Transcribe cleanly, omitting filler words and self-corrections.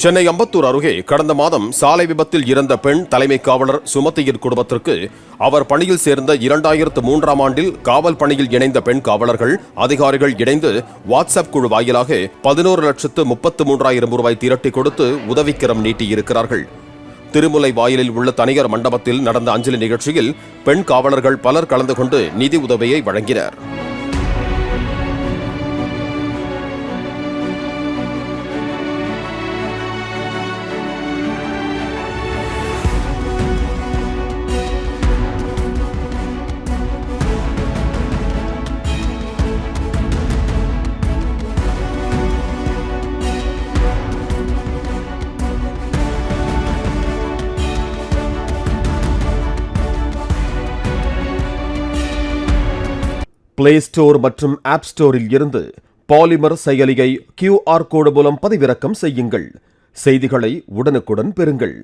சென்னை அம்பத்தூர் அருகே கடந்த மாதம் சாலை விபத்தில் இறந்த பெண் தலைமை காவலர் சுமதியின் குடும்பத்திற்கு அவர் பணியில் சேர்ந்த 2003ஆம் ஆண்டில் காவல் பணியில் இணைந்த பெண் காவலர்கள் அதிகாரிகள் இணைந்து வாட்ஸ்அப் குழு வாயிலாக 11,33,000 ரூபாய் திரட்டி கொடுத்து உதவிக்கரம் நீட்டியிருக்கிறார்கள். திருமுலை வாயிலில் உள்ள தனியார் மண்டபத்தில் நடந்த அஞ்சலி நிகழ்ச்சியில் பெண் காவலர்கள் பலர் கலந்து கொண்டு நிதி உதவியை வழங்கினர். பிளே ஸ்டோர் மற்றும் ஆப் ஸ்டோரில் இருந்து பாலிமர் செயலியை QR கோடு மூலம் பதிவிறக்கம் செய்யுங்கள். செய்திகளை உடனுக்குடன் பெறுங்கள்.